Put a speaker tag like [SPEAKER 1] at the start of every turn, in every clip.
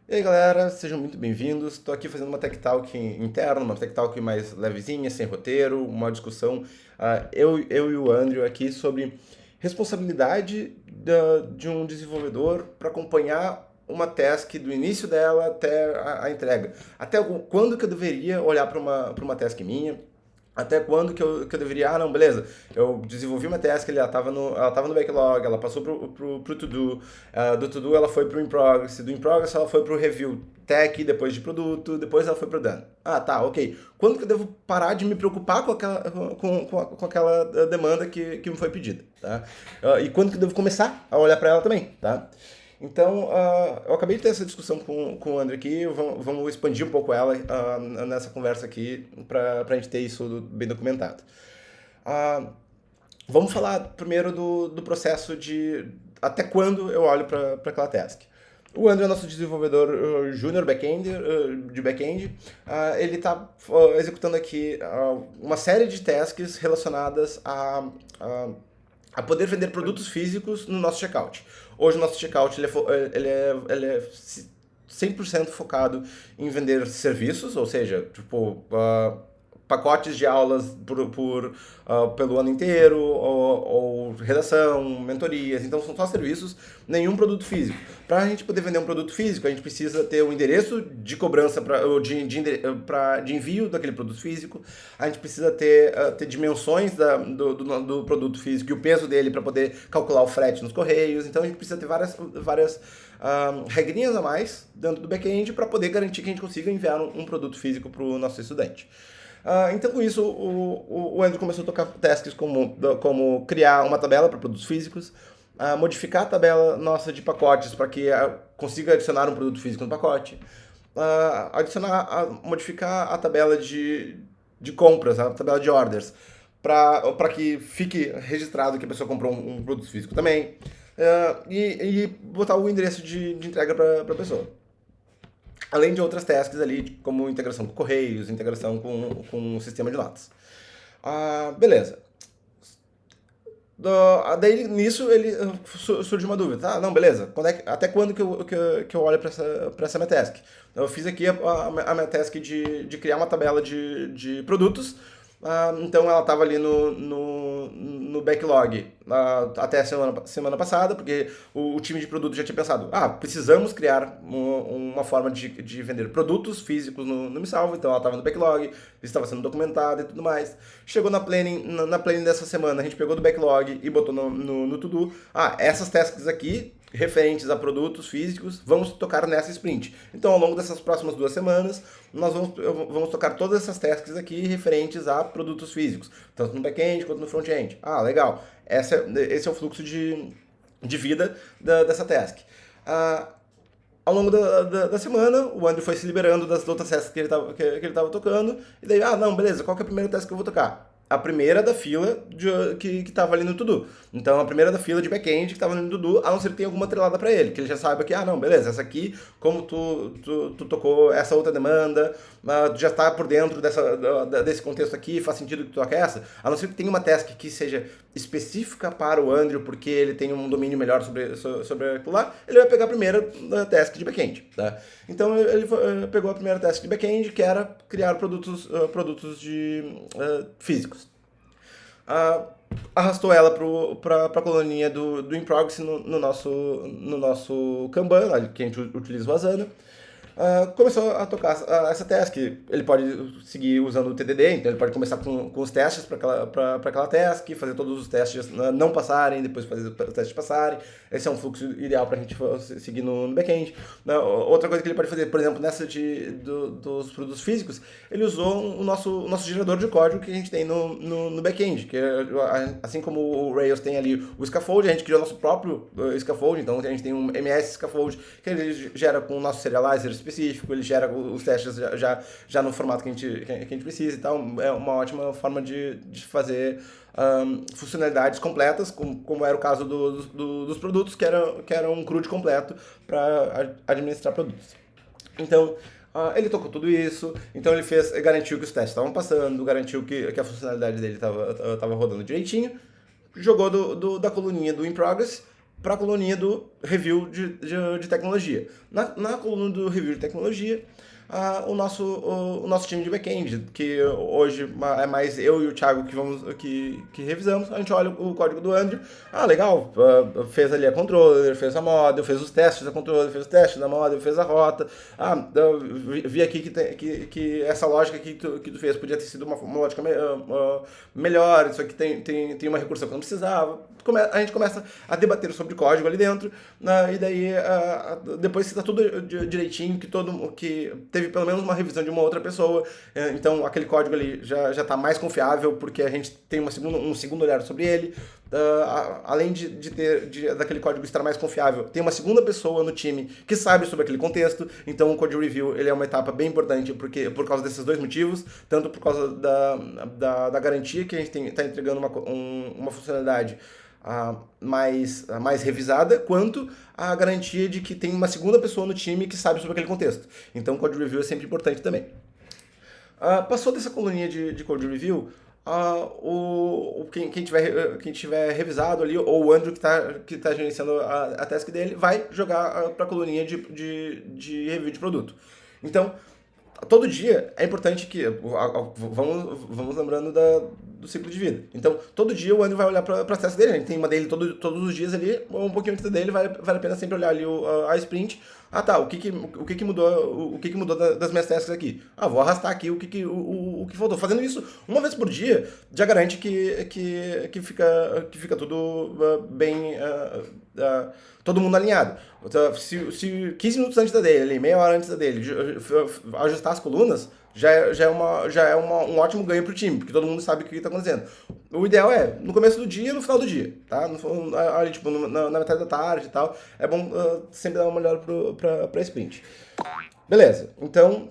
[SPEAKER 1] E aí galera, sejam muito bem-vindos. Estou aqui fazendo uma Tech Talk interna, uma Tech Talk mais levezinha, sem roteiro, uma discussão, eu e o Andrew aqui sobre responsabilidade de um desenvolvedor para acompanhar uma task do início dela até a entrega. Até quando que eu deveria olhar para uma task minha, até quando que eu deveria. Ah, não, beleza. Eu desenvolvi uma task, ela tava no backlog, ela passou pro to-do, do to-do ela foi pro in progress, do in progress ela foi pro review tech, depois de produto, depois ela foi pro done. Ah, tá, ok. Quando que eu devo parar de me preocupar com aquela demanda que me foi pedida, tá? E quando que eu devo começar a olhar para ela também, tá? Então, eu acabei de ter essa discussão com o André aqui, vamos expandir um pouco ela nessa conversa aqui, para a gente ter isso bem documentado. Ah, vamos falar primeiro do processo de até quando eu olho para aquela task. O André é nosso desenvolvedor júnior back-end, de back-end. Ele está executando aqui uma série de tasks relacionadas a poder vender produtos físicos no nosso checkout. Hoje o nosso checkout ele é 100% focado em vender serviços, ou seja, tipo, pacotes de aulas pelo ano inteiro, ou redação, mentorias, então são só serviços, nenhum produto físico. Para a gente poder vender um produto físico, a gente precisa ter o um endereço de cobrança de envio daquele produto físico, a gente precisa ter dimensões do produto físico e o peso dele para poder calcular o frete nos correios, então a gente precisa ter várias regrinhas a mais dentro do back-end para poder garantir que a gente consiga enviar um produto físico para o nosso estudante. Então, com isso, o Andrew começou a tocar tasks como criar uma tabela para produtos físicos, modificar a tabela nossa de pacotes para que consiga adicionar um produto físico no pacote, modificar a tabela de compras, a tabela de orders, para que fique registrado que a pessoa comprou um produto físico também, e botar o endereço de entrega para a pessoa. Além de outras tasks ali, como integração com correios, integração com o sistema de notas. Beleza. Daí nisso ele surge uma dúvida. Tá, não, beleza. Até quando que eu olho para essa minha task? Eu fiz aqui a minha task de criar uma tabela de produtos. Então ela estava ali no backlog até a semana passada, porque o time de produto já tinha pensado, precisamos criar uma forma de vender produtos físicos no MiSalvo, então ela estava no backlog, estava sendo documentada e tudo mais. Chegou na planning dessa semana, a gente pegou do backlog e botou no to-do, essas tasks aqui referentes a produtos físicos, vamos tocar nessa sprint. Então, ao longo dessas próximas 2 semanas, nós vamos tocar todas essas tasks aqui referentes a produtos físicos, tanto no back-end quanto no front-end. Legal. Esse é o fluxo de vida dessa task. Ao longo da semana, o Andrew foi se liberando das outras tasks que ele estava tocando, e daí, não, beleza, qual que é a primeira task que eu vou tocar? A primeira da fila que estava ali no to-do. Então, a primeira da fila de back-end que estava ali no to-do, a não ser que tenha alguma atrelada para ele, que ele já saiba que, não, beleza, essa aqui, como tu tocou essa outra demanda, tu já está por dentro desse contexto aqui, faz sentido que tu toque essa, a não ser que tenha uma task que seja específica para o Andrew, porque ele tem um domínio melhor sobre aquilo lá, ele vai pegar a primeira task de back-end, tá? Então, ele pegou a primeira task de back-end, que era criar produtos físicos. Arrastou ela para a coluninha do in progress no nosso Kanban, que a gente utiliza o Asana. Começou a tocar essa task. Ele pode seguir usando o TDD, então ele pode começar com os testes para aquela task, fazer todos os testes não passarem, depois fazer os testes passarem. Esse é um fluxo ideal para a gente seguir no back-end. Outra coisa que ele pode fazer, por exemplo, nessa dos produtos físicos, ele usou o nosso gerador de código que a gente tem no back-end, que assim como o Rails tem ali o scaffold, a gente criou nosso próprio scaffold, então a gente tem um MS scaffold que ele gera com o nosso serializer específico, ele gera os testes já no formato que a gente precisa e tal. É uma ótima forma de fazer funcionalidades completas, como era o caso dos produtos, que era um CRUD completo para administrar produtos. Então, ele tocou tudo isso, então ele garantiu que os testes estavam passando, garantiu que a funcionalidade dele estava rodando direitinho, jogou da coluninha do In Progress para a coluninha do review de tecnologia. Na coluna do review de tecnologia, o nosso time de back-end, que hoje é mais eu e o Thiago que revisamos, a gente olha o código do Andrew, legal, fez ali a controller, fez a model, fez os testes da controller, fez os testes da model, fez a rota, vi aqui que essa lógica que tu fez podia ter sido uma lógica melhor, isso aqui tem uma recursão que não precisava. A gente começa a debater sobre código ali dentro, e daí depois que está tudo direitinho, que teve pelo menos uma revisão de uma outra pessoa, então aquele código ali já está mais confiável, porque a gente tem um segundo olhar sobre ele, além daquele código estar mais confiável, tem uma segunda pessoa no time que sabe sobre aquele contexto, então o code review ele é uma etapa bem importante por causa desses dois motivos, tanto por causa da garantia que a gente está entregando uma funcionalidade mais revisada, quanto a garantia de que tem uma segunda pessoa no time que sabe sobre aquele contexto. Então, code review é sempre importante também. Passou dessa coluninha de code review, quem tiver revisado ali, ou o Andrew que tá gerenciando a task dele, vai jogar para a coluninha de review de produto. Então, todo dia é importante que... Vamos lembrando do ciclo de vida. Então, todo dia o Andrew vai olhar para as tasks dele. A gente tem uma dele todos os dias ali, um pouquinho antes dele, vale a pena sempre olhar ali a sprint. O que mudou das minhas tasks aqui? Vou arrastar aqui o que faltou. Fazendo isso uma vez por dia, já garante que fica tudo bem... todo mundo alinhado. Então, se 15 minutos antes da dele, meia hora antes da dele, ajustar as colunas, já é um ótimo ganho pro time, porque todo mundo sabe o que está acontecendo. O ideal é no começo do dia e no final do dia, tá? Ali, tipo, na metade da tarde e tal. É bom sempre dar uma olhada pra sprint. Beleza, então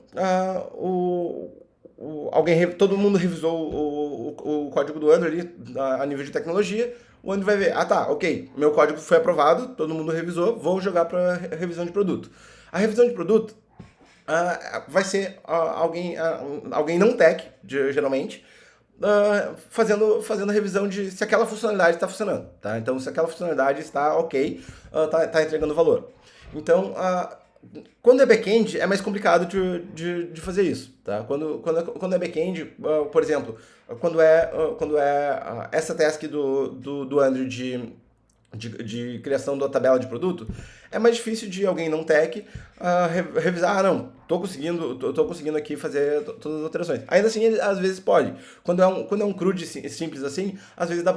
[SPEAKER 1] todo mundo revisou o código do Andrew ali a nível de tecnologia. O Andrew vai ver, ok, meu código foi aprovado, todo mundo revisou, vou jogar para revisão de produto. A revisão de produto vai ser alguém não tech, geralmente, fazendo a revisão de se aquela funcionalidade está funcionando, tá? Então, se aquela funcionalidade está ok, tá entregando valor. Então, quando é back-end, é mais complicado de fazer isso, tá? Quando é back-end, por exemplo, quando é essa task do Andrew de criação da tabela de produto, é mais difícil de alguém não tech revisar, tô conseguindo aqui fazer todas as alterações. Ainda assim, ele, às vezes pode. Quando é um CRUD simples assim, às vezes dá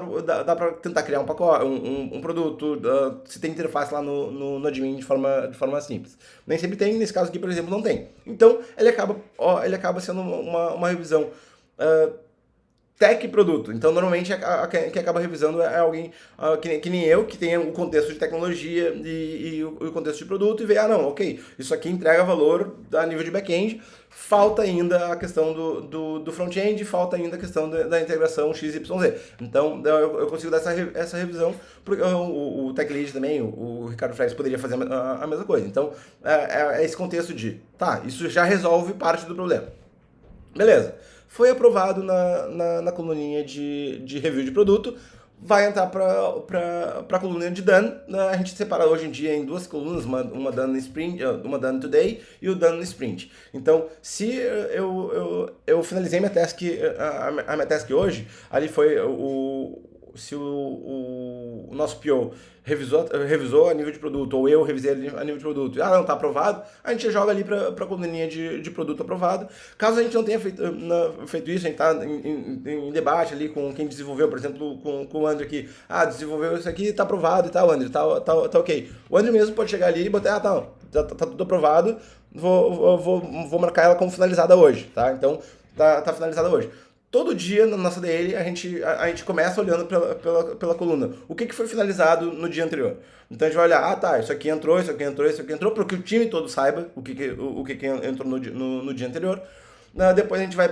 [SPEAKER 1] pra tentar criar um pacote, um produto, se tem interface lá no admin de forma simples. Nem sempre tem, nesse caso aqui, por exemplo, não tem. Então, ele acaba sendo uma revisão tech e produto. Então, normalmente, quem acaba revisando é alguém que nem eu, que tem o contexto de tecnologia e o contexto de produto, e vê, ok, isso aqui entrega valor a nível de back-end, falta ainda a questão do front-end, falta ainda a questão da integração XYZ. Então, eu consigo dar essa revisão, porque o Tech Lead também, o Ricardo Freires, poderia fazer a mesma coisa. Então, é esse contexto de, isso já resolve parte do problema. Beleza. Foi aprovado na coluninha de review de produto, vai entrar para a coluna de done. A gente separa hoje em dia em duas colunas, uma done sprint, uma done today e o done sprint. Então, se eu finalizei minha task, a minha task hoje, ali foi se o nosso PO revisou a nível de produto, ou eu revisei a nível de produto, não está aprovado, a gente joga ali para a coluninha de produto aprovado. Caso a gente não tenha feito isso, a gente está em debate ali com quem desenvolveu, por exemplo, com o Andrew aqui, desenvolveu isso aqui, está aprovado e tal, Andrew, tá ok. O Andrew mesmo pode chegar ali e botar, tá tudo aprovado, vou marcar ela como finalizada hoje, tá? Então, tá finalizada hoje. Todo dia na nossa DL a gente começa olhando pela coluna. O que foi finalizado no dia anterior? Então a gente vai olhar, isso aqui entrou, para que o time todo saiba o que entrou no dia anterior. Depois a gente vai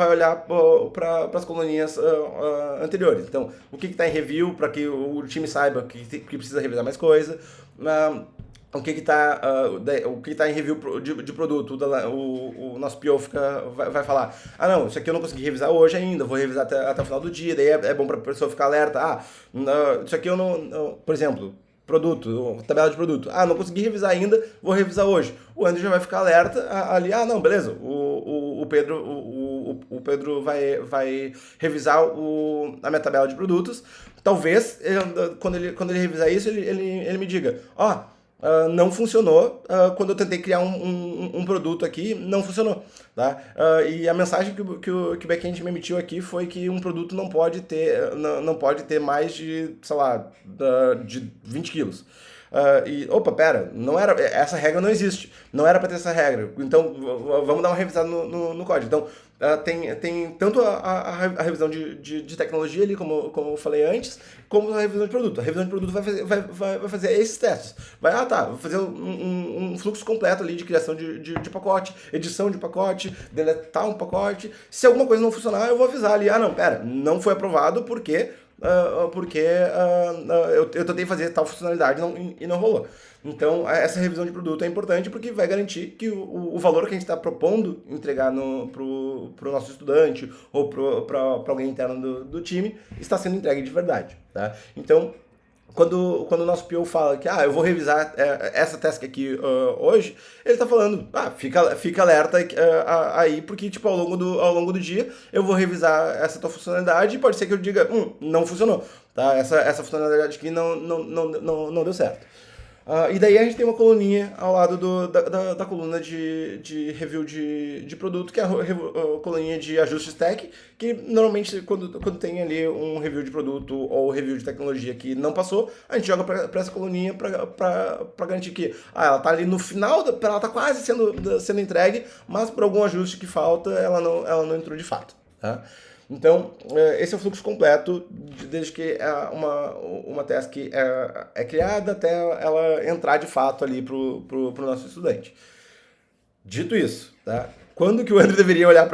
[SPEAKER 1] olhar para as coluninhas anteriores. Então, o que está em review, para que o time saiba que precisa revisar mais coisa. O que está em review de produto, o nosso PO vai falar, isso aqui eu não consegui revisar hoje ainda, vou revisar até o final do dia, daí é bom para a pessoa ficar alerta, isso aqui eu não, por exemplo, produto, tabela de produto. Ah, não consegui revisar ainda, vou revisar hoje. O Andrew já vai ficar alerta ali, não, beleza, o Pedro vai revisar a minha tabela de produtos. Talvez, quando ele revisar isso, ele me diga, não funcionou, quando eu tentei criar um produto aqui, não funcionou. Tá? E a mensagem que o backend me emitiu aqui foi que um produto não pode ter mais de, sei lá, de 20 quilos. Pera, não era, essa regra não existe, não era para ter essa regra, então vamos dar uma revisada no código. Então, tem tanto a revisão de tecnologia ali, como eu falei antes, como a revisão de produto. A revisão de produto vai fazer esses testes. Vou fazer um fluxo completo ali de criação de pacote, edição de pacote, deletar um pacote. Se alguma coisa não funcionar, eu vou avisar ali, não, pera, não foi aprovado porque eu tentei fazer tal funcionalidade e não rolou. Então, essa revisão de produto é importante porque vai garantir que o valor que a gente está propondo entregar pro nosso estudante ou para alguém interno do time está sendo entregue de verdade. Tá? Então, quando o nosso PO fala que eu vou revisar essa task aqui hoje, ele está falando, fica alerta aí, porque tipo, ao longo do dia eu vou revisar essa tua funcionalidade e pode ser que eu diga, não funcionou, tá? Essa funcionalidade aqui não deu certo. E daí a gente tem uma coluninha ao lado da coluna de review de produto, que é a coluninha de ajuste stack, que normalmente quando tem ali um review de produto ou review de tecnologia que não passou, a gente joga para essa coluninha para garantir que ela tá ali no final, ela tá quase sendo entregue, mas por algum ajuste que falta, ela não entrou de fato. Tá? Então, esse é o fluxo completo, desde que uma task é criada até ela entrar de fato ali pro nosso estudante. Dito isso, tá? Quando que o Andrew deveria olhar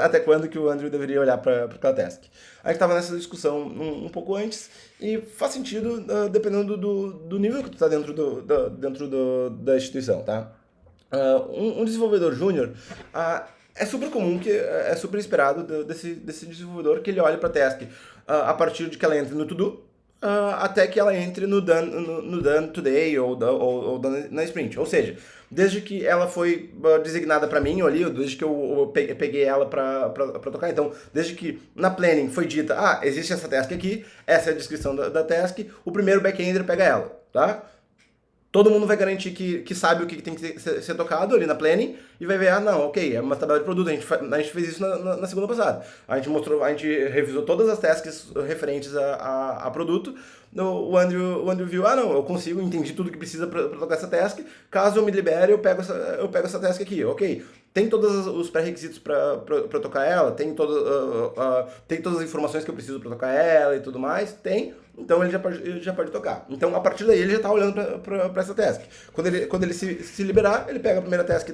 [SPEAKER 1] até quando que o Andrew deveria olhar para aquela task? A gente estava nessa discussão um pouco antes e faz sentido dependendo do nível que tu está dentro da instituição, tá? Um desenvolvedor júnior, é super comum, é super esperado desse desenvolvedor que ele olhe para a task a partir de que ela entre no to-do, até que ela entre no done today ou done na sprint. Ou seja, desde que ela foi designada para mim ali, desde que eu peguei ela para tocar. Então, desde que na planning foi dita, existe essa task aqui, essa é a descrição da task, o primeiro backender pega ela, tá? Todo mundo vai garantir que sabe o que tem que ser tocado ali na planning e vai ver, é uma tabela de produto, a gente fez isso na segunda passada. A gente revisou todas as tasks referentes a produto, o Andrew viu, eu consigo, entendi tudo que precisa para tocar essa task, caso eu me libere, eu pego essa task aqui, ok. Tem todos os pré-requisitos para tocar ela, tem todas as informações que eu preciso para tocar ela e tudo mais, tem. Então ele já pode tocar. Então a partir daí ele já está olhando para essa task. Quando ele se liberar, ele pega a primeira task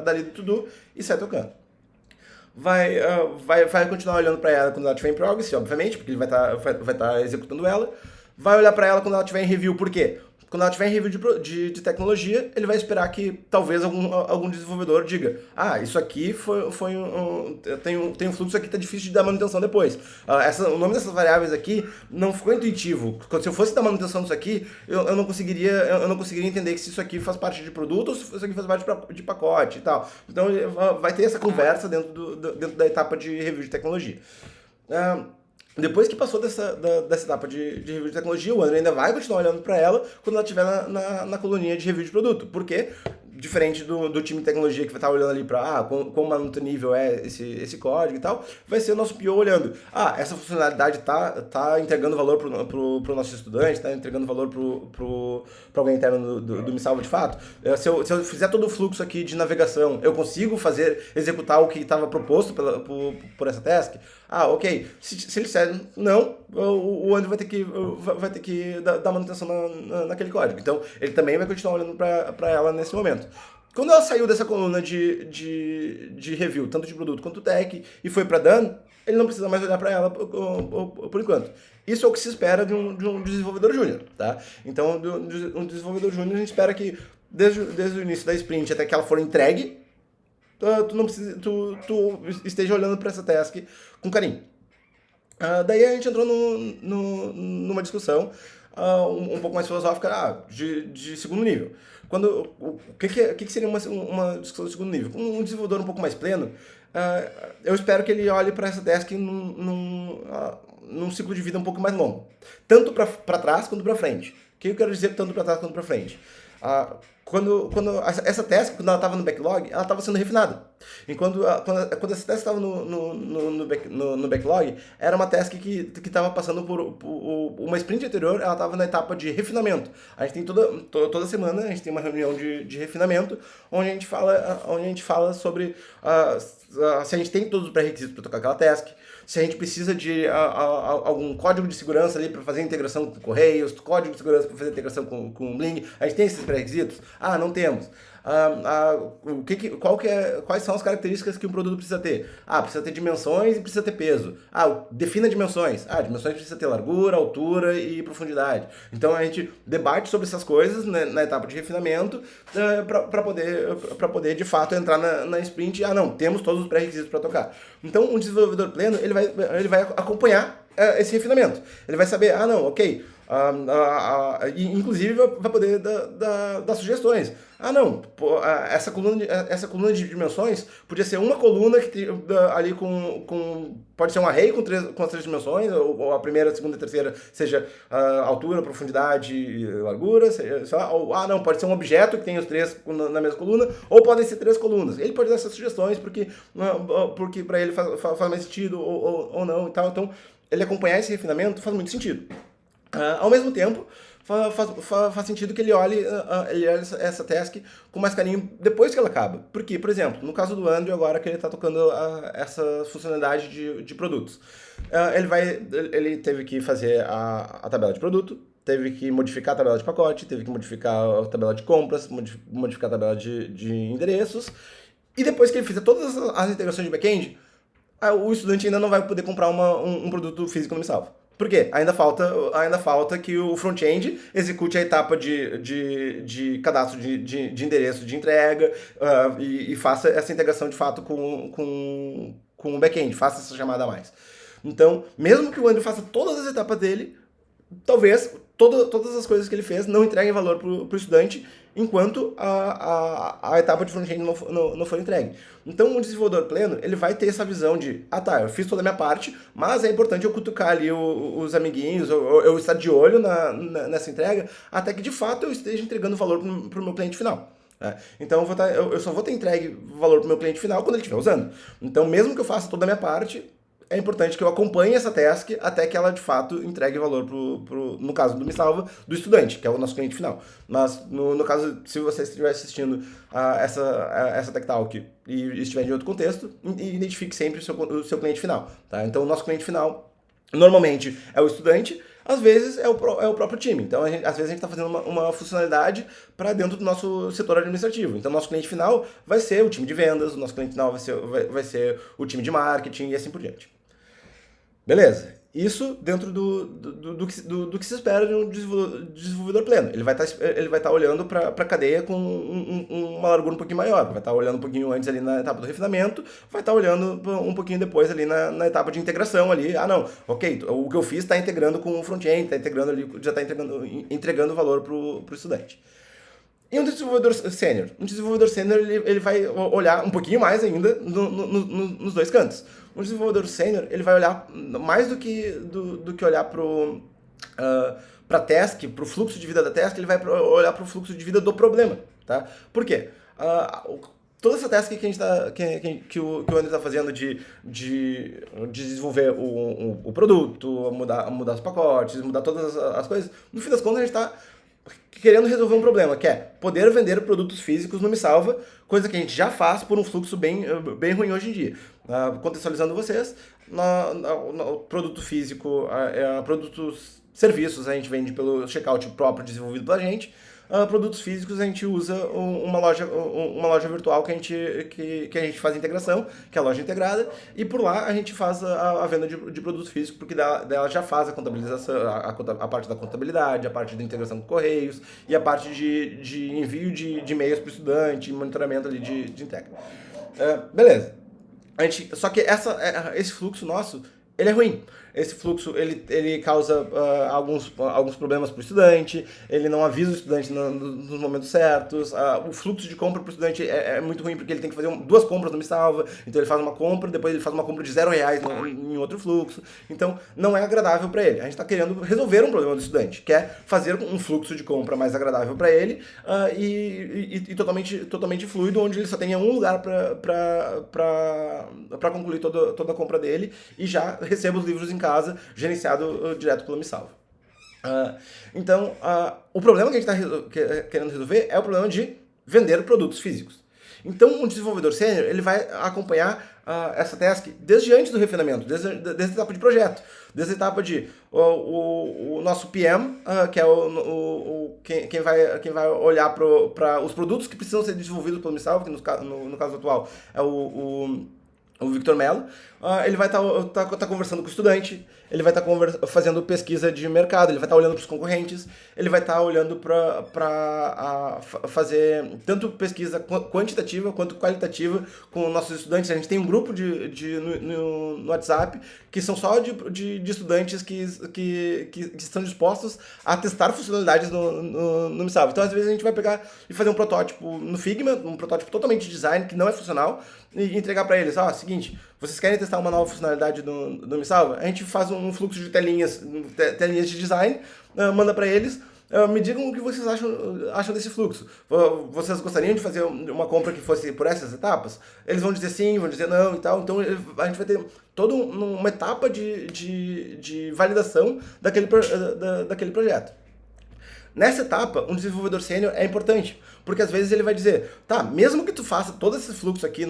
[SPEAKER 1] dali do to-do e sai tocando. Vai continuar olhando para ela quando ela estiver em progress, obviamente, porque ele vai estar executando ela. Vai olhar para ela quando ela estiver em review, por quê? Quando ela estiver em review de tecnologia, ele vai esperar que talvez algum desenvolvedor diga, isso aqui tem um fluxo aqui que tá difícil de dar manutenção depois. O nome dessas variáveis aqui não ficou intuitivo. Se eu fosse dar manutenção disso aqui, eu não conseguiria entender que se isso aqui faz parte de produto ou se isso aqui faz parte de pacote e tal. Então vai ter essa conversa dentro da etapa de review de tecnologia. Depois que passou dessa etapa de review de tecnologia, o Andrew ainda vai continuar olhando para ela quando ela estiver na coluninha de review de produto. Por quê? Diferente do time de tecnologia que vai estar olhando ali para quão manutenível é esse código e tal, vai ser o nosso PO olhando. Essa funcionalidade tá entregando valor pro nosso estudante, tá entregando valor pro alguém interno do Me Salva de fato. Se eu fizer todo o fluxo aqui de navegação, eu consigo executar o que estava proposto por essa task? Ok. Se ele disser não, o Andrew vai ter que dar manutenção naquele código. Então, ele também vai continuar olhando para ela nesse momento. Quando ela saiu dessa coluna de review, tanto de produto quanto tech, e foi para done, ele não precisa mais olhar para ela por enquanto. Isso é o que se espera de um desenvolvedor júnior, tá? Então, um desenvolvedor júnior, a gente espera que desde o início da sprint até que ela for entregue, tu esteja olhando para essa task com carinho. Daí a gente entrou numa discussão um pouco mais filosófica de segundo nível. O que seria uma discussão de segundo nível? Um desenvolvedor um pouco mais pleno, eu espero que ele olhe para essa task num ciclo de vida um pouco mais longo. Tanto para trás quanto para frente. O que eu quero dizer tanto para trás quanto para frente? Quando essa task, quando ela estava no backlog, ela estava sendo refinada. E quando essa task estava no backlog, era uma task que estava passando por uma sprint anterior, ela estava na etapa de refinamento. A gente tem toda semana, a gente tem uma reunião de refinamento, onde a gente fala sobre se a gente tem todos os pré-requisitos para tocar aquela task, se a gente precisa de algum código de segurança ali para fazer integração com Correios, código de segurança para fazer integração com o Bling. A gente tem esses pré-requisitos? Não temos. Quais são as características que um produto precisa ter? Precisa ter dimensões e precisa ter peso. Defina dimensões. Dimensões precisa ter largura, altura e profundidade. Então a gente debate sobre essas coisas, né, na etapa de refinamento para poder de fato entrar na sprint. Não, temos todos os pré-requisitos para tocar. Então um desenvolvedor pleno ele vai acompanhar esse refinamento. Ele vai saber, não, ok. Inclusive vai poder dar sugestões. Essa coluna de dimensões podia ser uma coluna ali pode ser um array com as três dimensões, ou a primeira, a segunda e a terceira seja altura, profundidade e largura, não, pode ser um objeto que tem os três na mesma coluna, ou podem ser três colunas. Ele pode dar essas sugestões porque para ele faz mais sentido ou não e tal. Então, ele acompanhar esse refinamento faz muito sentido. Ao mesmo tempo, faz sentido que ele olhe essa task com mais carinho depois que ela acaba. Porque, por exemplo, no caso do Andrew, agora que ele está tocando essa funcionalidade de produtos, ele teve que fazer a tabela de produto, teve que modificar a tabela de pacote, teve que modificar a tabela de compras, modificar a tabela de endereços, e depois que ele fizer todas as integrações de back-end, o estudante ainda não vai poder comprar um produto físico no MiSalva. Por quê? Ainda falta que o front-end execute a etapa de cadastro de endereço de entrega e faça essa integração de fato com o back-end, faça essa chamada a mais. Então, mesmo que o Andrew faça todas as etapas dele, talvez todas as coisas que ele fez não entreguem valor para o estudante enquanto a etapa de front-end não for entregue. Então, um desenvolvedor pleno, ele vai ter essa visão de, eu fiz toda a minha parte, mas é importante eu cutucar ali os amiguinhos, eu estar de olho nessa entrega, até que de fato eu esteja entregando valor para o meu cliente final. Então, eu só vou ter entregue valor para o meu cliente final quando ele estiver usando. Então, mesmo que eu faça toda a minha parte, é importante que eu acompanhe essa task até que ela, de fato, entregue valor no caso do MiSalva, do estudante, que é o nosso cliente final. Mas, no caso, se você estiver assistindo essa Tech Talk e estiver em outro contexto, identifique sempre o seu cliente final. Tá? Então, o nosso cliente final, normalmente, é o estudante, às vezes é o próprio time. Então, às vezes a gente está fazendo uma funcionalidade para dentro do nosso setor administrativo. Então, nosso cliente final vai ser o time de vendas, o nosso cliente final vai ser o time de marketing e assim por diante. Beleza. Isso dentro do que se espera de um desenvolvedor pleno. Ele vai estar olhando para a cadeia com uma largura um pouquinho maior. Vai estar olhando um pouquinho antes ali na etapa do refinamento, vai estar olhando um pouquinho depois ali na etapa de integração ali. Ok, o que eu fiz está integrando com o front-end, já está entregando valor para o estudante. E um desenvolvedor sênior? Um desenvolvedor sênior ele vai olhar um pouquinho mais ainda nos dois cantos. Um desenvolvedor sênior ele vai olhar mais do que olhar para a task, para o fluxo de vida da task, ele vai olhar para o fluxo de vida do problema. Tá? Por quê? Toda essa task que o Andrew está fazendo de desenvolver o produto, mudar os pacotes, mudar todas as coisas, no fim das contas a gente está querendo resolver um problema, que é poder vender produtos físicos no MiSalva, coisa que a gente já faz por um fluxo bem ruim hoje em dia. Contextualizando vocês, no produto físico, produtos, serviços a gente vende pelo checkout próprio desenvolvido pela gente. Produtos físicos a gente usa uma loja virtual que a gente faz integração, que é a loja integrada, e por lá a gente faz a venda de produtos físicos, porque dela já faz a contabilização, a parte da contabilidade, a parte da integração com correios e a parte de envio de e-mails para o estudante, monitoramento ali de entrega. Beleza. Só que esse fluxo nosso, ele é ruim. esse fluxo ele causa alguns problemas para o estudante, ele não avisa o estudante nos momentos certos, o fluxo de compra para o estudante é muito ruim porque ele tem que fazer duas compras no Me Salva, então ele faz uma compra, depois ele faz uma compra de R$0 em outro fluxo, então não é agradável para ele. A gente está querendo resolver um problema do estudante, que é fazer um fluxo de compra mais agradável para ele e totalmente fluido, onde ele só tenha um lugar para concluir toda a compra dele e já receba os livros em casa, gerenciado direto pelo Me Salva. Então, o problema que a gente está querendo resolver é o problema de vender produtos físicos. Então, um desenvolvedor sênior ele vai acompanhar essa task desde antes do refinamento, desde a etapa de projeto, desde a etapa de o nosso PM, que é quem vai olhar para os produtos que precisam ser desenvolvidos pelo Me Salva, que no caso atual é o Victor Mello. Ele vai estar conversando com o estudante, ele vai estar fazendo pesquisa de mercado, ele vai estar olhando para os concorrentes, ele vai estar olhando para fazer tanto pesquisa quantitativa quanto qualitativa com nossos estudantes. A gente tem um grupo no WhatsApp que são só de estudantes que estão dispostos a testar funcionalidades no Me Salva. Então, às vezes, a gente vai pegar e fazer um protótipo no Figma, um protótipo totalmente design, que não é funcional, e entregar para eles, seguinte, vocês querem testar uma nova funcionalidade do Me Salva? A gente faz um fluxo de telinhas de design, manda para eles, me digam o que vocês acham desse fluxo. Vocês gostariam de fazer uma compra que fosse por essas etapas? Eles vão dizer sim, vão dizer não e tal. Então a gente vai ter toda uma etapa de validação daquele projeto. Nessa etapa, um desenvolvedor sênior é importante, porque às vezes ele vai dizer, tá, mesmo que tu faça todo esse fluxo aqui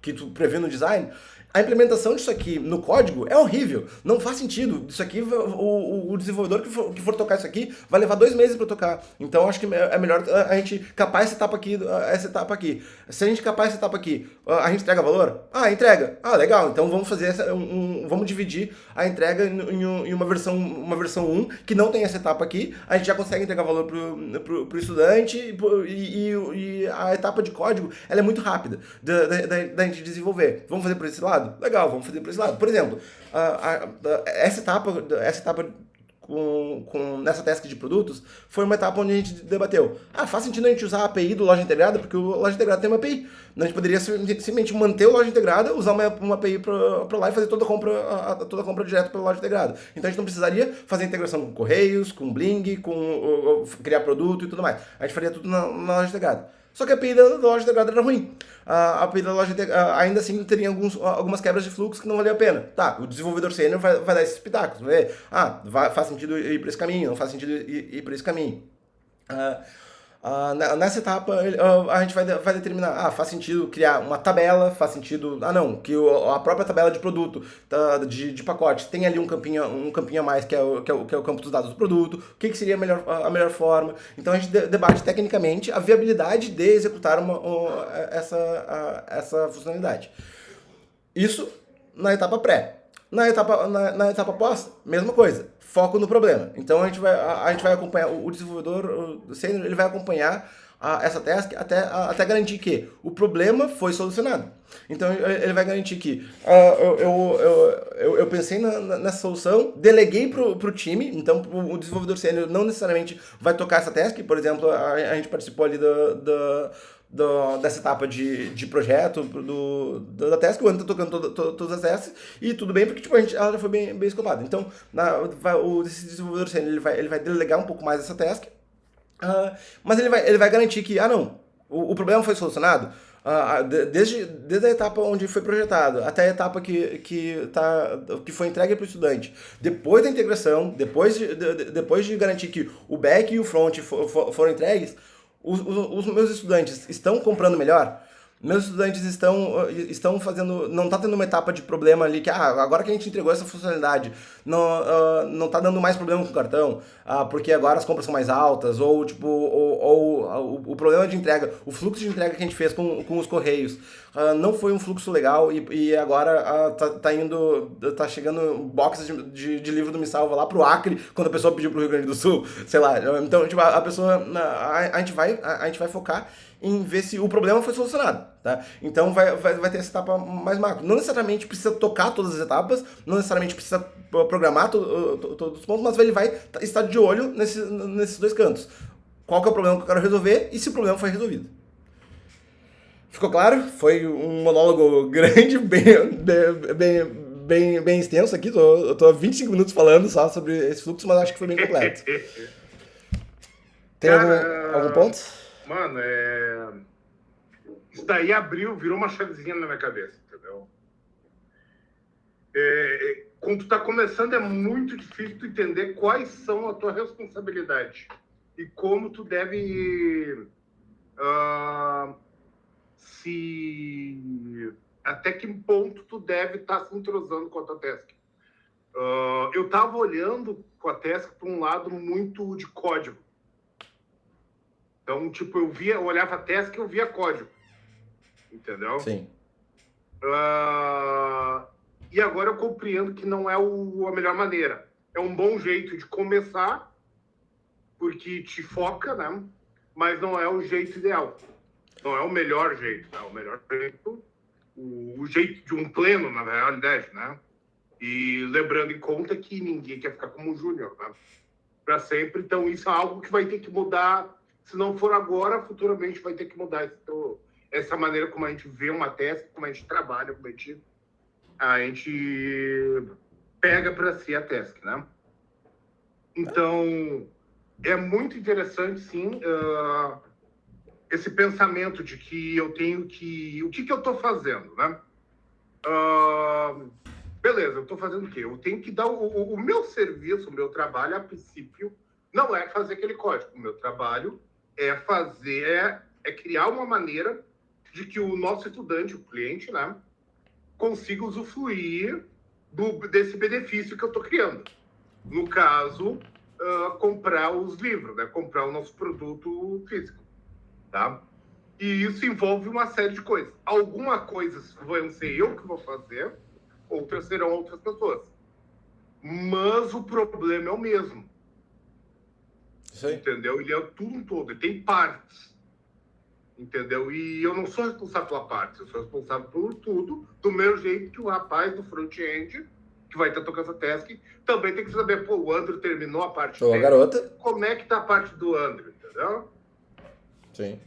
[SPEAKER 1] que tu prevê no design, a implementação disso aqui no código é horrível, não faz sentido. Isso aqui, o desenvolvedor que for tocar isso aqui vai levar 2 meses para tocar. Então acho que é melhor a gente capar essa etapa aqui. Se a gente capar essa etapa aqui, a gente entrega valor? Entrega. Legal. Então vamos fazer vamos dividir a entrega em uma versão 1 que não tem essa etapa aqui. A gente já consegue entregar valor pro estudante e a etapa de código ela é muito rápida da gente desenvolver. Vamos fazer por esse lado? Legal, vamos fazer por esse lado. Por exemplo, essa etapa nessa task de produtos foi uma etapa onde a gente debateu. Faz sentido a gente usar a API do Loja Integrada, porque o Loja Integrada tem uma API. A gente poderia simplesmente manter o Loja Integrada, usar uma API para lá e fazer toda a compra direto pelo Loja Integrada. Então a gente não precisaria fazer integração com Correios, com Bling, com criar produto e tudo mais. A gente faria tudo na Loja Integrada. Só que a API da Loja Integrada era ruim. A API da Loja Integrada ainda assim teria algumas quebras de fluxo que não valia a pena. Tá, o desenvolvedor sênior vai dar esses pitacos. Vai ver, faz sentido ir por esse caminho, não faz sentido ir por esse caminho. Nessa etapa a gente vai determinar, faz sentido criar uma tabela, faz sentido, que a própria tabela de produto, de pacote, tem ali um campinho a mais que é o campo dos dados do produto, o que seria a melhor forma. Então a gente debate tecnicamente a viabilidade de executar essa funcionalidade. Isso na etapa pré. Na etapa pós, mesma coisa, foco no problema. Então a gente vai acompanhar, o desenvolvedor sênior, ele vai acompanhar essa task até garantir que o problema foi solucionado. Então ele vai garantir que eu pensei nessa solução, deleguei pro time, então o desenvolvedor sênior não necessariamente vai tocar essa task. Por exemplo, a gente participou ali dessa etapa de projeto da task, o André tá tocando todas as tasks, e tudo bem, porque ela já foi bem escopada. Então, o desenvolvedor sênior ele vai delegar um pouco mais essa task, mas ele vai garantir que, o problema foi solucionado, desde a etapa onde foi projetado até a etapa que foi entregue para o estudante, depois da integração, depois de garantir que o back e o front foram entregues, os meus estudantes estão comprando melhor? Meus estudantes estão fazendo... Não está tendo uma etapa de problema ali que, agora que a gente entregou essa funcionalidade, não está dando mais problema com o cartão, porque agora as compras são mais altas, ou o problema de entrega, o fluxo de entrega que a gente fez com os Correios, não foi um fluxo legal e agora tá chegando boxes de livro do Me Salva lá pro Acre, quando a pessoa pediu pro Rio Grande do Sul, sei lá. Então, a gente vai focar em ver se o problema foi solucionado, tá? Então vai ter essa etapa mais macro. Não necessariamente precisa tocar todas as etapas, não necessariamente precisa programar todos os pontos, mas ele vai estar de olho nesses dois cantos. Qual que é o problema que eu quero resolver e se o problema foi resolvido. Ficou claro? Foi um monólogo grande, bem extenso aqui. Eu tô há 25 minutos falando só sobre esse fluxo, mas acho que foi bem completo. Tem algum ponto?
[SPEAKER 2] Mano, isso daí virou uma chavezinha na minha cabeça, entendeu? Quando tu tá começando, é muito difícil tu entender quais são a tua responsabilidade e como tu deve até que ponto tu deve estar se entrosando com a tua task. Eu tava olhando com a task para um lado muito de código. Então, tipo, eu olhava a task e eu via código. Entendeu?
[SPEAKER 1] Sim.
[SPEAKER 2] E agora eu compreendo que não é a melhor maneira. É um bom jeito de começar, porque te foca, né? Mas não é o jeito ideal. Não é o melhor jeito, né? O melhor jeito, o jeito de um pleno, na realidade, né? E lembrando em conta que ninguém quer ficar como júnior, né? Para sempre. Então, isso é algo que vai ter que mudar. Se não for agora, futuramente vai ter que mudar essa maneira como a gente vê uma task, como a gente trabalha, como a gente pega para si a task, né? Então, é muito interessante, sim, esse pensamento de que eu tenho que... O que eu estou fazendo, né? Beleza, eu estou fazendo o quê? Eu tenho que dar o meu serviço, o meu trabalho, a princípio, não é fazer aquele código. O meu trabalho é criar uma maneira de que o nosso estudante, o cliente, né, consiga usufruir desse benefício que eu estou criando. No caso, comprar os livros, né, comprar o nosso produto físico. Tá? E isso envolve uma série de coisas. Algumas coisas vão ser eu que vou fazer, outras serão outras pessoas. Mas o problema é o mesmo.
[SPEAKER 1] Sim.
[SPEAKER 2] Entendeu? Ele é tudo um todo, ele tem partes. Entendeu? E eu não sou responsável pela parte, eu sou responsável por tudo, do meu jeito que o rapaz do front-end, que vai estar tocando essa task, também tem que saber, pô, o Andrew terminou a parte
[SPEAKER 1] dele. A garota.
[SPEAKER 2] Como é que tá a parte do Andrew, entendeu?
[SPEAKER 1] Sim.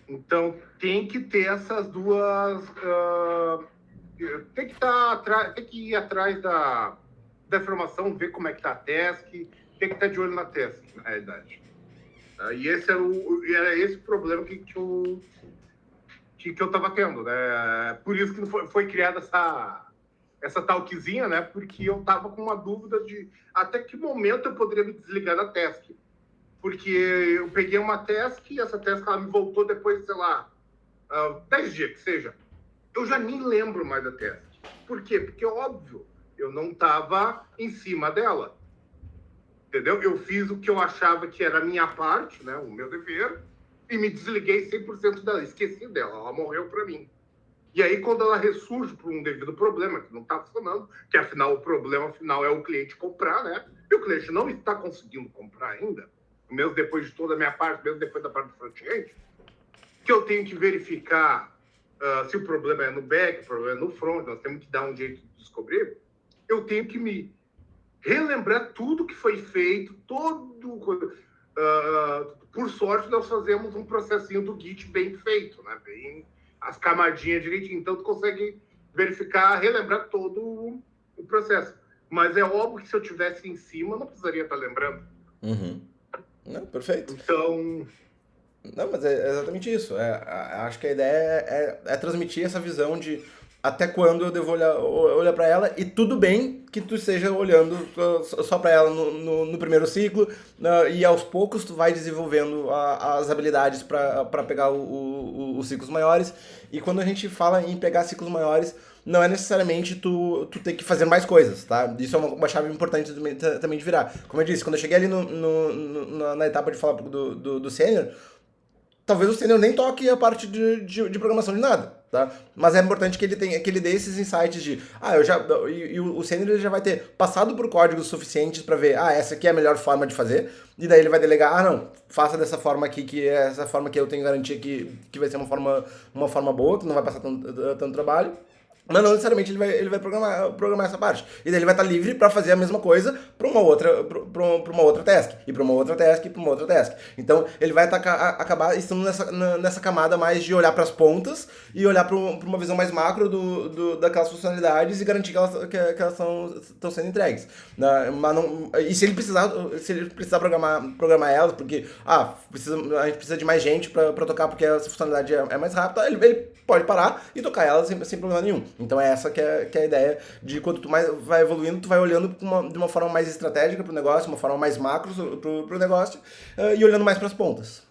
[SPEAKER 2] Então, tem que ter essas duas... tem que ir atrás da informação, ver como é que tá a task, tem que estar de olho na task, na realidade. E esse era esse problema que eu tava tendo, né? Por isso que foi criada essa talkzinha, né? Porque eu tava com uma dúvida de até que momento eu poderia me desligar da task. Porque eu peguei uma task e essa task ela me voltou depois, sei lá, 10 dias, que seja. Eu já nem lembro mais da task. Por quê? Porque, óbvio, eu não estava em cima dela. Entendeu? Eu fiz o que eu achava que era a minha parte, né? O meu dever, e me desliguei 100% dela. Esqueci dela, ela morreu para mim. E aí, quando ela ressurge por um devido problema, que não está funcionando, que afinal o problema final é o cliente comprar, né? E o cliente não está conseguindo comprar ainda, mesmo depois de toda a minha parte, mesmo depois da parte do front-end, que eu tenho que verificar se o problema é no back, o problema é no front, nós temos que dar um jeito de descobrir, eu tenho que me relembrar tudo que foi feito, por sorte, nós fazemos um processinho do Git bem feito, né? Bem, as camadinhas direitinho, então tu consegue verificar, relembrar todo o processo. Mas é óbvio que se eu tivesse em cima, eu não precisaria estar lembrando.
[SPEAKER 1] Uhum. Não, perfeito.
[SPEAKER 2] Então...
[SPEAKER 1] Não, mas é exatamente isso. Acho que a ideia é transmitir essa visão de até quando eu devo olhar para ela, e tudo bem que tu esteja olhando só para ela no primeiro ciclo, e aos poucos tu vai desenvolvendo as habilidades para pegar os ciclos maiores. E quando a gente fala em pegar ciclos maiores, não é necessariamente tu ter que fazer mais coisas, tá? Isso é uma chave importante também de virar. Como eu disse, quando eu cheguei ali na etapa de falar do sênior, talvez o sênior nem toque a parte de programação de nada. tá? Mas é importante que ele dê esses insights de, e o sênior ele já vai ter passado por códigos suficientes para ver, essa aqui é a melhor forma de fazer, e daí ele vai delegar, não, faça dessa forma aqui, que é essa forma que eu tenho garantia que vai ser uma forma boa, que não vai passar tanto trabalho. Mas não necessariamente ele vai programar essa parte. E daí ele vai estar livre para fazer a mesma coisa para uma outra task. E para uma outra task, e para uma outra task. Então ele vai acabar estando nessa camada mais de olhar para as pontas e olhar para uma visão mais macro daquelas funcionalidades e garantir que elas estão sendo entregues. Mas não, e se ele precisar programar elas, porque a gente precisa de mais gente para tocar porque essa funcionalidade é mais rápida, ele pode parar e tocar elas sem problema nenhum. Então é essa que é a ideia de quando tu mais vai evoluindo, tu vai olhando de uma forma mais estratégica pro negócio, uma forma mais macro pro negócio e olhando mais para as pontas.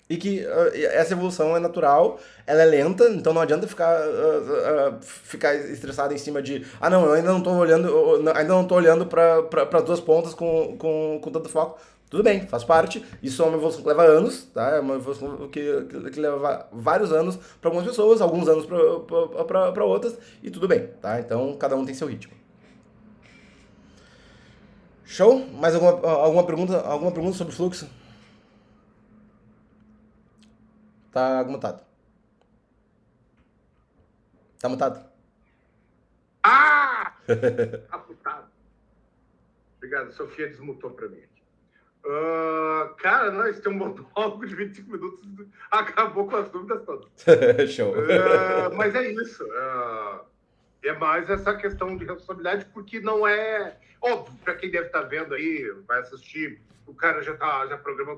[SPEAKER 1] E que essa evolução é natural, ela é lenta, então não adianta ficar estressado em cima de não, eu ainda não tô olhando para as duas pontas com tanto foco. Tudo bem, faz parte. Isso é uma evolução que leva anos, tá? É uma evolução que leva vários anos para algumas pessoas, alguns anos para outras, e tudo bem, tá? Então, cada um tem seu ritmo. Show? Mais alguma pergunta sobre fluxo? Tá mutado. Tá mutado.
[SPEAKER 2] Tá mutado. Obrigado, Sofia desmutou para mim. Cara, nós temos um monólogo de 25 minutos, acabou com as dúvidas todas.
[SPEAKER 1] Show.
[SPEAKER 2] Mas é isso. É mais essa questão de responsabilidade, porque não é óbvio, para quem deve estar vendo aí, vai assistir, o cara já programou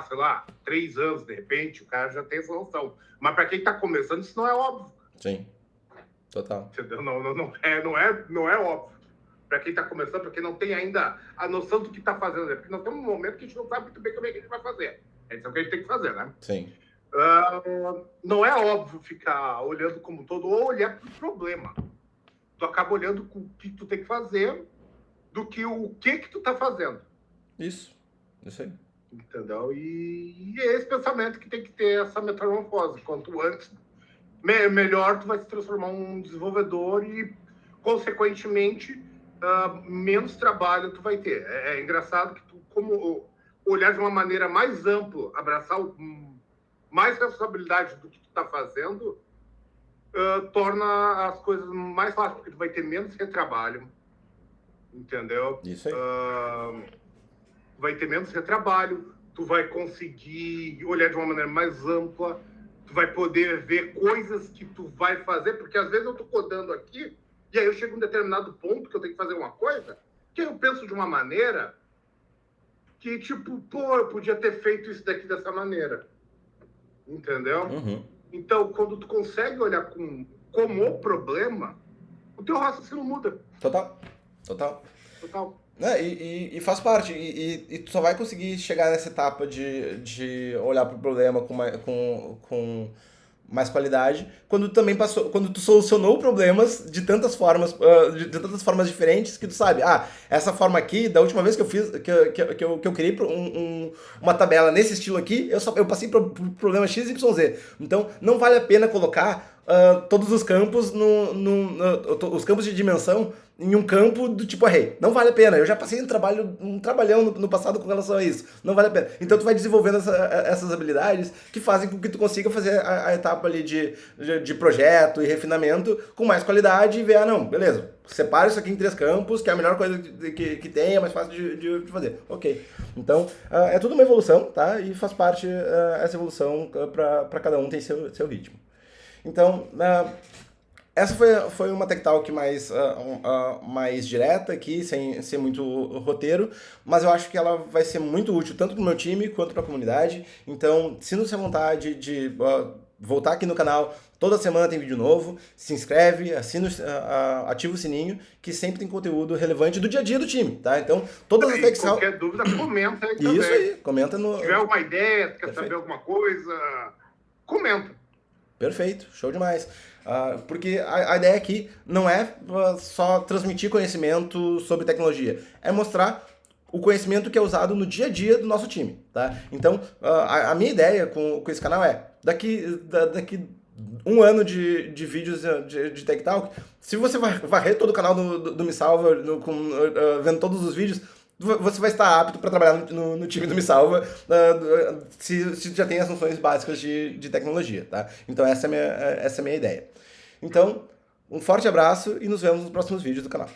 [SPEAKER 2] sei lá, 3 anos, de repente, o cara já tem essa noção. Mas para quem está começando, isso não é óbvio.
[SPEAKER 1] Sim, total.
[SPEAKER 2] Entendeu? Não é óbvio. Para quem está começando, para quem não tem ainda a noção do que está fazendo, né? Porque nós temos um momento que a gente não sabe muito bem como é que a gente vai fazer. A gente sabe o que a gente tem que fazer, né?
[SPEAKER 1] Sim.
[SPEAKER 2] Não é óbvio ficar olhando como um todo ou olhar para o problema. Tu acaba olhando o que tu tem que fazer do que o que tu está fazendo.
[SPEAKER 1] Isso aí.
[SPEAKER 2] Entendeu? E é esse pensamento que tem que ter essa metamorfose. Quanto antes, melhor tu vai se transformar em um desenvolvedor e, consequentemente, menos trabalho tu vai ter. É engraçado que tu, como olhar de uma maneira mais ampla, abraçar mais responsabilidade do que tu está fazendo, torna as coisas mais fáceis, porque tu vai ter menos retrabalho, entendeu?
[SPEAKER 1] Isso aí.
[SPEAKER 2] Vai ter menos retrabalho, tu vai conseguir olhar de uma maneira mais ampla, tu vai poder ver coisas que tu vai fazer, porque às vezes eu tô codando aqui, e aí eu chego a um determinado ponto que eu tenho que fazer uma coisa, que eu penso de uma maneira que, tipo, eu podia ter feito isso daqui dessa maneira. Entendeu?
[SPEAKER 1] Uhum.
[SPEAKER 2] Então, quando tu consegue olhar como o problema, o teu raciocínio muda.
[SPEAKER 1] Total. E faz parte. E tu só vai conseguir chegar nessa etapa de olhar pro problema com mais qualidade quando tu solucionou problemas de tantas formas diferentes que tu sabe, essa forma aqui, da última vez que eu fiz, que eu criei uma tabela nesse estilo aqui, eu passei por problema X, Y, Z. Então, não vale a pena colocar todos os campos os campos de dimensão em um campo do tipo array. Não vale a pena. Eu já passei um trabalhão no passado com relação a isso. Não vale a pena. Então tu vai desenvolvendo essas habilidades que fazem com que tu consiga fazer a etapa ali de projeto e refinamento com mais qualidade e ver, beleza, separa isso aqui em 3 campos, que é a melhor coisa que tem, é mais fácil de fazer. Ok. Então, é tudo uma evolução, tá? E faz parte essa evolução para cada um tem seu ritmo. Então, essa foi uma Tech Talk mais direta aqui, sem ser muito roteiro, mas eu acho que ela vai ser muito útil tanto para o meu time quanto para a comunidade. Então, sinta-se à vontade de voltar aqui no canal. Toda semana tem vídeo novo, se inscreve, ativa o sininho, que sempre tem conteúdo relevante do dia a dia do time, tá? Então, todas as Tech Talks...
[SPEAKER 2] Qualquer dúvida, comenta aí também.
[SPEAKER 1] Isso aí, comenta no...
[SPEAKER 2] Se tiver alguma ideia, quer saber alguma coisa, comenta.
[SPEAKER 1] Perfeito, show demais. Porque a ideia aqui não é só transmitir conhecimento sobre tecnologia, é mostrar o conhecimento que é usado no dia a dia do nosso time, tá? Então, a minha ideia com esse canal é, daqui 1 ano de vídeos de Tech Talk, se você varrer todo o canal do Me Salva, vendo todos os vídeos, você vai estar apto para trabalhar no time do Me Salva, se já tem as noções básicas de tecnologia, tá? Então essa é a minha ideia. Então, um forte abraço e nos vemos nos próximos vídeos do canal.